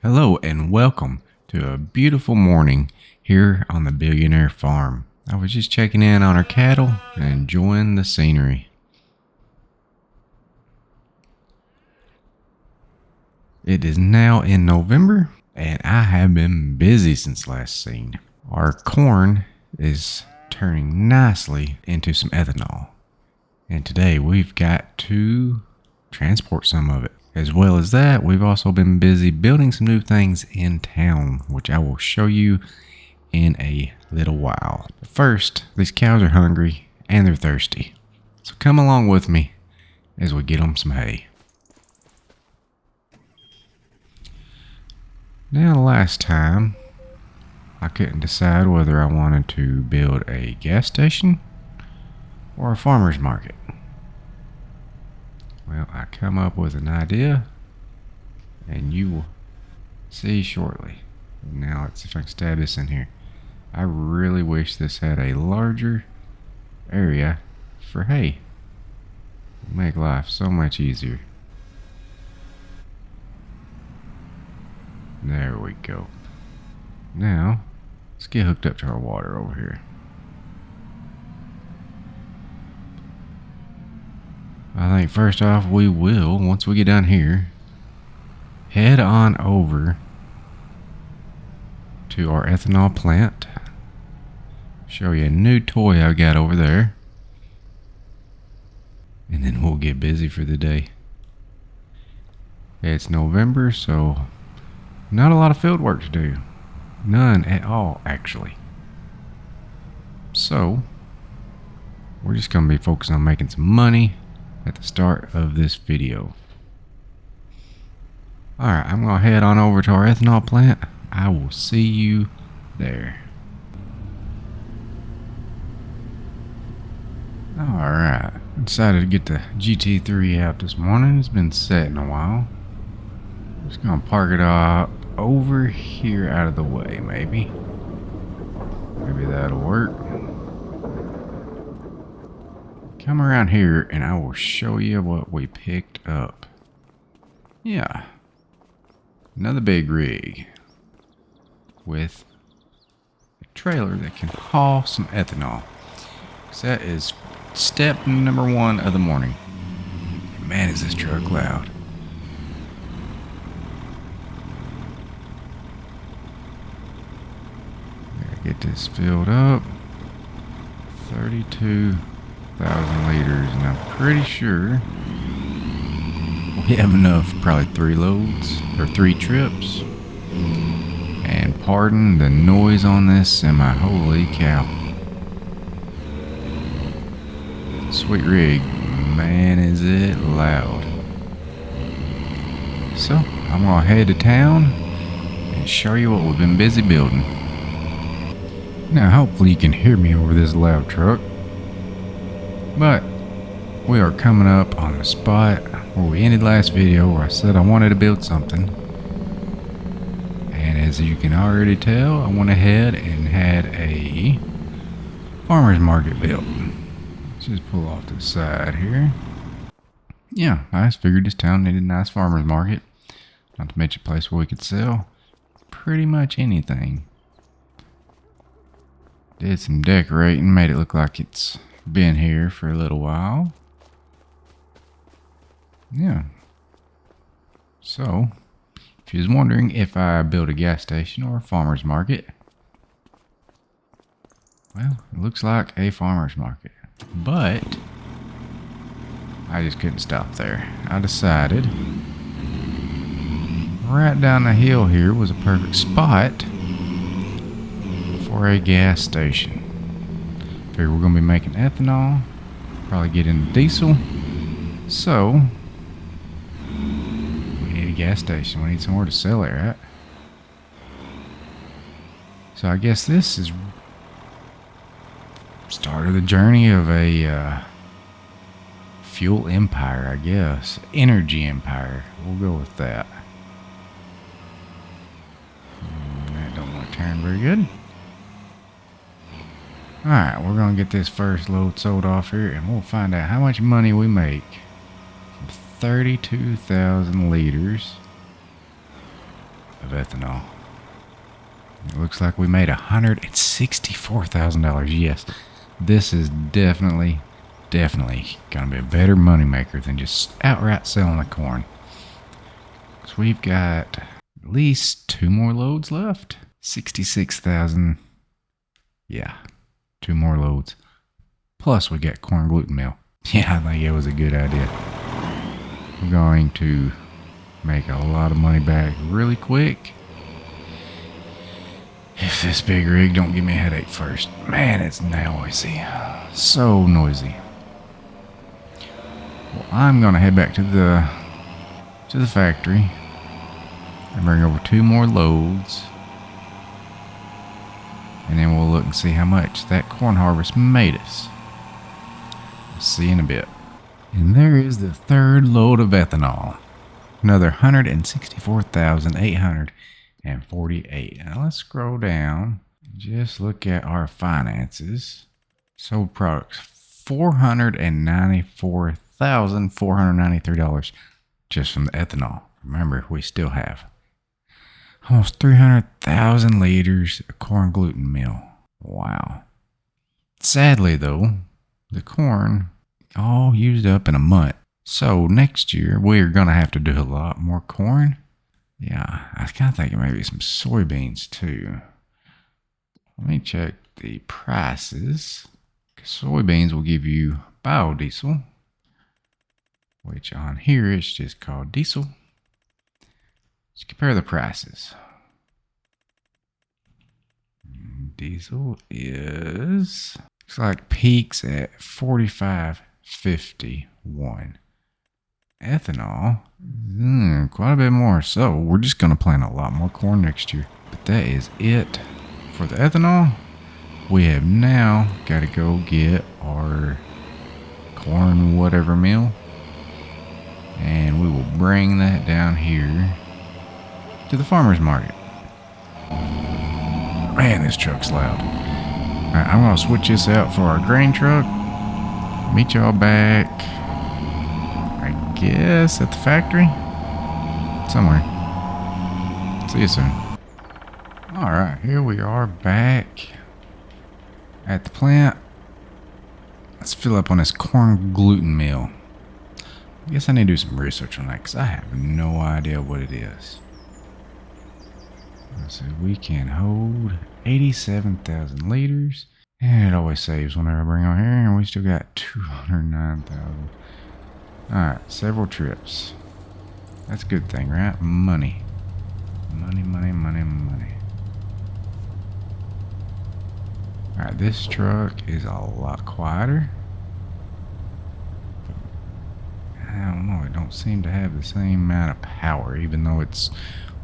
Hello and welcome to a beautiful morning here on the Billionaire Farm. I was just checking in on our cattle and enjoying the scenery. It is now in November and I have been busy since last seen. Our corn is turning nicely into some ethanol. And today we've got to transport some of it. As well as that, we've also been busy building some new things in town, which I will show you in a little while. But first, these cows are hungry and they're thirsty. So come along with me as we get them some hay. Now, last time, I couldn't decide whether I wanted to build a gas station or a farmer's market. Well, I come up with an idea, and you will see shortly. Now, let's see if I can stab this in here. I really wish this had a larger area for hay. It'd make life so much easier. There we go. Now, let's get hooked up to our water over here. I think first off we will, once we get down here, head on over to our ethanol plant. Show you a new toy I've got over there. And then we'll get busy for the day. It's November, so not a lot of field work to do. None at all, actually. So, we're just going to be focusing on making some money at the start of this video. Alright, I'm going to head on over to our ethanol plant. I will see you there. Alright, I decided to get the GT3 out this morning. It's been set in a while. Just going to park it up over here out of the way, maybe. Maybe that'll work. Come around here and I will show you what we picked up. Yeah. Another big rig with a trailer that can haul some ethanol. So that is step number 1 of the morning. Man, is this truck loud. Gotta get this filled up. 32,000 liters, and I'm pretty sure we have enough, probably 3 loads or 3 trips. And pardon the noise on this semi. Holy cow. Sweet rig. Man, is it loud. So, I'm gonna head to town and show you what we've been busy building. Now, hopefully you can hear me over this loud truck. But we are coming up on the spot where we ended last video, where I said I wanted to build something. And as you can already tell, I went ahead and had a farmer's market built. Let's just pull off to the side here. Yeah, I just figured this town needed a nice farmer's market. Not to mention a place where we could sell pretty much anything. Did some decorating, made it look like it's been here for a little while. Yeah. So, if you was wondering if I built a gas station or a farmer's market, well, it looks like a farmer's market. But I just couldn't stop there. I decided right down the hill here was a perfect spot for a gas station. Figure we're going to be making ethanol, probably get into diesel, so we need a gas station. We need somewhere to sell it, right? So I guess this is start of the journey of a fuel empire, I guess. Energy empire. We'll go with that. That don't want to turn very good. Alright, we're going to get this first load sold off here, and we'll find out how much money we make from 32,000 liters of of ethanol. It looks like we made $164,000. Yes, this is definitely gonna be a better moneymaker than just outright selling the corn. So we've got at least 2 more loads left. 66,000. Yeah, 2 more loads. Plus we got corn gluten meal. Yeah, I think it was a good idea. We're going to make a lot of money back really quick. If this big rig don't give me a headache first. Man, it's noisy. So noisy. Well, I'm gonna head back to the factory and bring over 2 more loads. And then we'll look and see how much that corn harvest made us. We'll see you in a bit. And there is the 3rd load of ethanol. Another 164,848. Now let's scroll down. Just look at our finances. Sold products, $494,493 just from the ethanol. Remember, we still have almost 300,000 liters of corn gluten meal. Wow. Sadly though, the corn all used up in a month. So next year, we're going to have to do a lot more corn. Yeah, I was kind of thinking maybe some soybeans too. Let me check the prices. Soybeans will give you biodiesel, which on here it's just called diesel. Let's compare the prices. Diesel is, looks like peaks at $45.51. Ethanol, quite a bit more. So we're just going to plant a lot more corn next year. But that is it for the ethanol. We have now got to go get our corn whatever meal. And we will bring that down here to the farmer's market. Man, this truck's loud. Alright, I'm going to switch this out for our grain truck. Meet y'all back, I guess, at the factory? Somewhere. See you soon. Alright, here we are back at the plant. Let's fill up on this corn gluten meal. I guess I need to do some research on that because I have no idea what it is. So we can hold 87,000 liters. And it always saves whenever I bring on here. And we still got 209,000. Alright, several trips. That's a good thing, right? Money. Money, money, money, money. Alright, this truck is a lot quieter. I don't know, it don't seem to have the same amount of power, even though its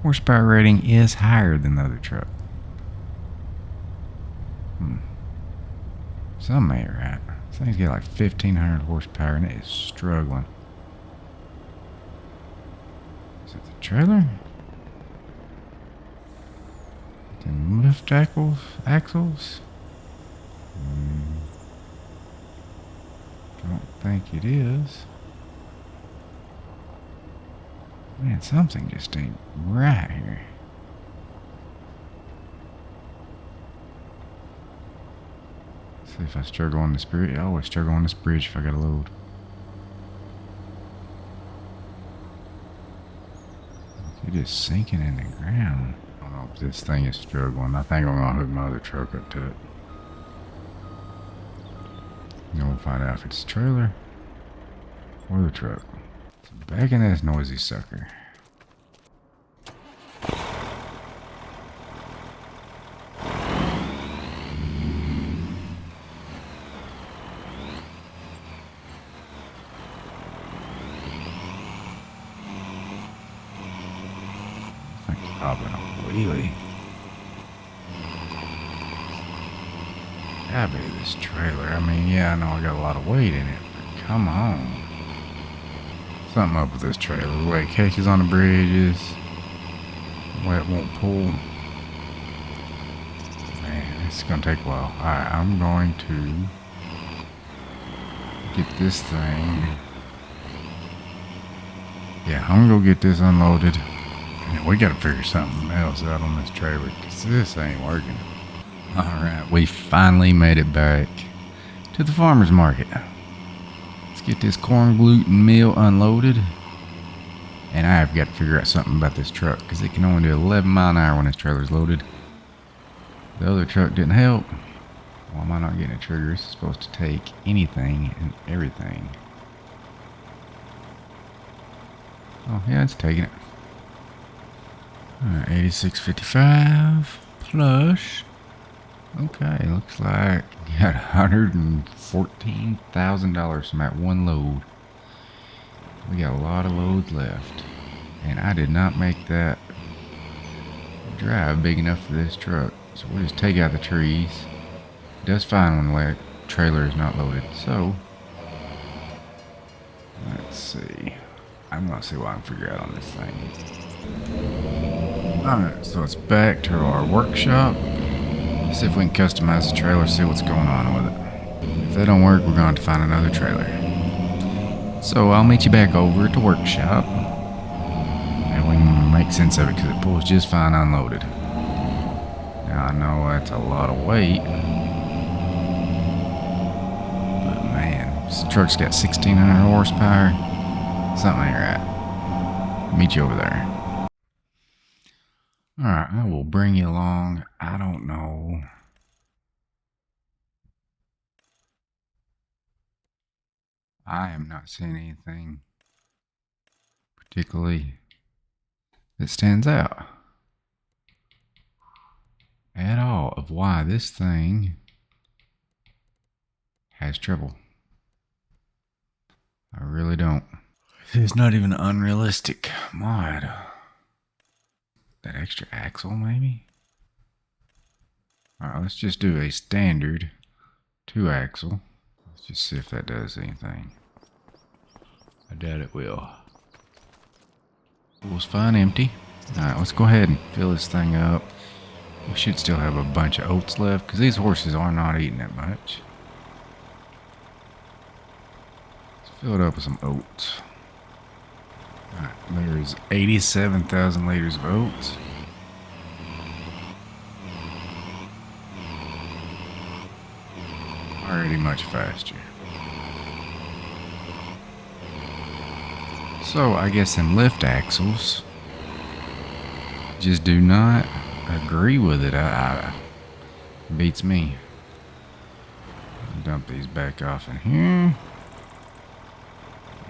horsepower rating is higher than the other truck. Some may right. This thing's got like 1,500 horsepower and it is struggling. Is it the trailer? The lift axles? Don't think it is. Man, something just ain't right here. See if I struggle on this bridge. I always struggle on this bridge if I got a load. It's just sinking in the ground. I don't know if this thing is struggling. I think I'm gonna hook my other truck up to it. And then we'll find out if it's the trailer or the truck. So back in this noisy sucker. Popping a wheelie. Gotta be this trailer. I mean, yeah, I know I got a lot of weight in it, but come on. Something up with this trailer. The way it catches on the bridges. The way it won't pull. Man, it's gonna take a while. Alright, I'm going to get this thing. Yeah, I'm gonna go get this unloaded. We gotta figure something else out on this trailer, because this ain't working. Alright, we finally made it back to the farmer's market. Let's get this corn gluten meal unloaded. And I've got to figure out something about this truck, because it can only do 11 miles an hour when this trailer's loaded. The other truck didn't help. Why am I not getting a trigger? It's supposed to take anything and everything. Oh yeah, it's taking it. Alright, 86.55 plus. Okay, looks like you got $114,000 from that one load. We got a lot of loads left. And I did not make that drive big enough for this truck. So we'll just take out the trees. It does fine when the trailer is not loaded. So, let's see. I'm going to see what I can figure out on this thing. Alright, so it's back to our workshop. Let's see if we can customize the trailer, see what's going on with it. If that don't work, we're going to have to find another trailer. So I'll meet you back over at the workshop. And we can make sense of it, because it pulls just fine unloaded. Now I know that's a lot of weight. But man, this truck's got 1,600 horsepower. Something ain't right. Meet you over there. Alright, I will bring you along. I don't know. I am not seeing anything particularly that stands out at all of why this thing has trouble. I really don't. It's not even an unrealistic mod. That extra axle, maybe? Alright, let's just do a standard 2-axle. Let's just see if that does anything. I doubt it will. Pool's fine, empty. Alright, let's go ahead and fill this thing up. We should still have a bunch of oats left, because these horses are not eating that much. Let's fill it up with some oats. Alright, there's 87,000 liters of oats. Already much faster. So I guess them lift axles just do not agree with it. Beats me. Dump these back off in here.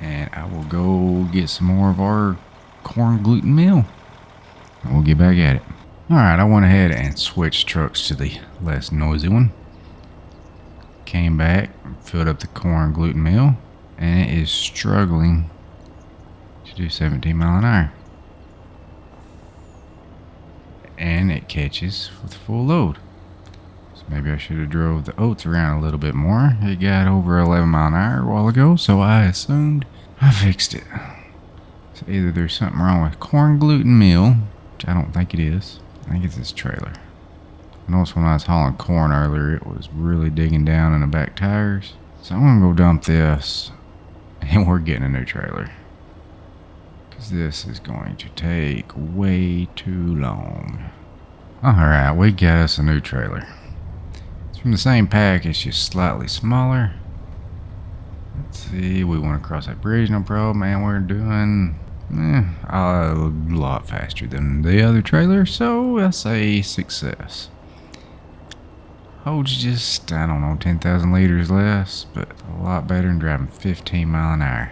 And I will go get some more of our corn gluten meal. And we'll get back at it. Alright, I went ahead and switched trucks to the less noisy one. Came back, filled up the corn gluten meal. And it is struggling to do 17 miles an hour. And it catches with full load. So maybe I should have drove the oats around a little bit more. It got over 11 miles an hour a while ago, so I assumed I fixed it. So either there's something wrong with corn gluten meal, which I don't think it is. I think it's this trailer. I noticed when I was hauling corn earlier, it was really digging down in the back tires. So I'm gonna go dump this, and we're getting a new trailer. Because this is going to take way too long. Alright, we got us a new trailer. It's from the same pack, it's just slightly smaller. Let's see, we want to cross that bridge, no problem. And we're doing a lot faster than the other trailer, so I'll say success. Holds just, I don't know, 10,000 liters less, but a lot better than driving 15 miles an hour.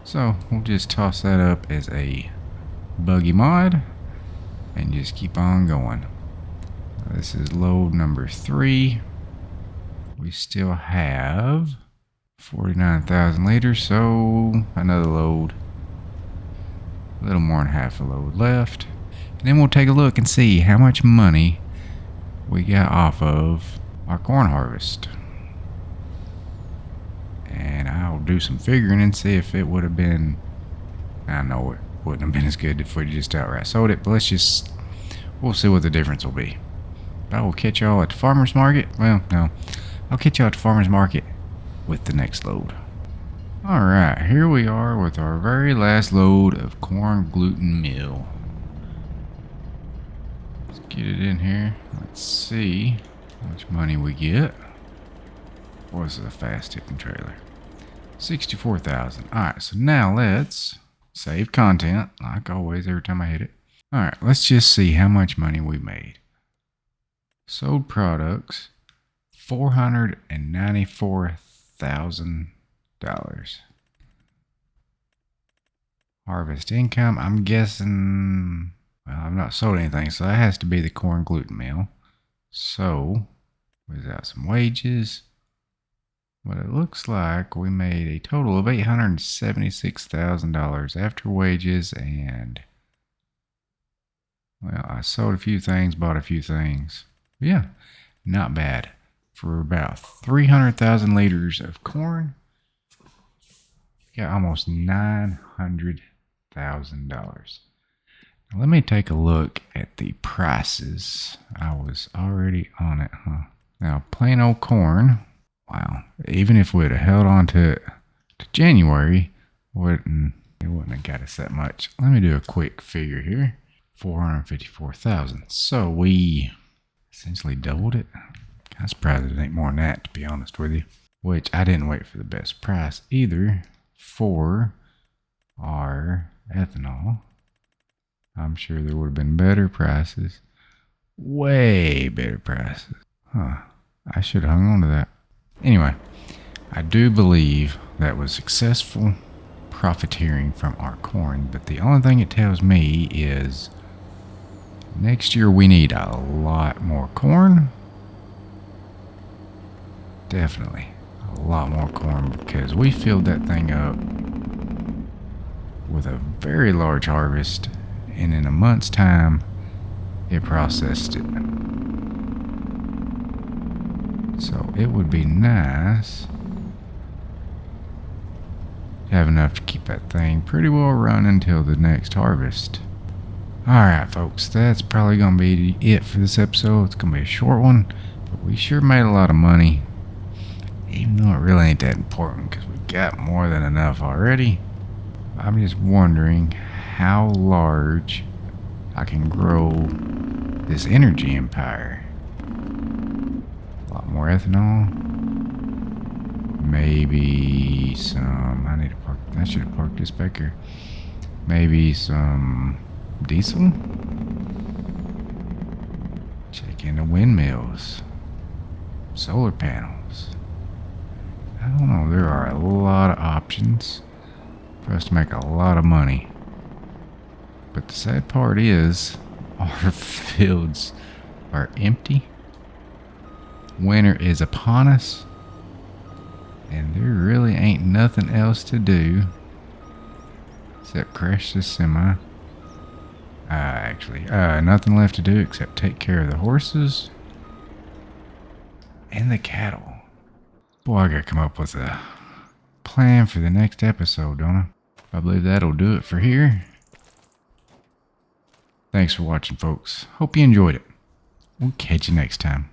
So we'll just toss that up as a buggy mod and just keep on going. This is load number 3. We still have 49,000 liters, so another load. A little more than half a load left. And then we'll take a look and see how much money we got off of our corn harvest. And I'll do some figuring and see if it would have been, I know it wouldn't have been as good if we just outright sold it, but we'll see what the difference will be. I will catch y'all at the farmer's market. Well, no, I'll catch y'all at the farmer's market with the next load. Alright, here we are with our very last load of corn gluten meal. Let's get it in here. Let's see how much money we get. Or is it a fast ticking trailer? 64,000. Alright, so now let's save content, like always, every time I hit it. Alright, let's just see how much money we made. Sold products, $494,000. Harvest income, I'm guessing, well, I've not sold anything, so that has to be the corn gluten meal. So, without some wages, but it looks like we made a total of $876,000 after wages, and, well, I sold a few things, bought a few things. But yeah, not bad. For about 300,000 liters of corn, got almost $900,000. Let me take a look at the prices. I was already on it, huh? Now, plain old corn, wow. Even if we'd have held on to it to January, it wouldn't have got us that much. Let me do a quick figure here. 454,000. So we essentially doubled it. I'm surprised it ain't more than that, to be honest with you. Which I didn't wait for the best price either for our ethanol. I'm sure there would have been better prices. Way better prices. Huh. I should have hung on to that. Anyway, I do believe that was successful profiteering from our corn, but the only thing it tells me is next year we need a lot more corn. Definitely a lot more corn, because we filled that thing up with a very large harvest, and in a month's time it processed it. So it would be nice to have enough to keep that thing pretty well running until the next harvest. Alright folks, that's probably going to be it for this episode. It's going to be a short one, but we sure made a lot of money. Even though it really ain't that important, because we got more than enough already. I'm just wondering how large I can grow this energy empire. A lot more ethanol. Maybe some, I should have parked this back here. Maybe some diesel. Check into windmills. Solar panels. I don't know, there are a lot of options for us to make a lot of money. But the sad part is, our fields are empty. Winter is upon us. And there really ain't nothing else to do except crash this semi. Nothing left to do except take care of the horses and the cattle. Boy, I gotta come up with a plan for the next episode, don't I? I believe that'll do it for here. Thanks for watching, folks. Hope you enjoyed it. We'll catch you next time.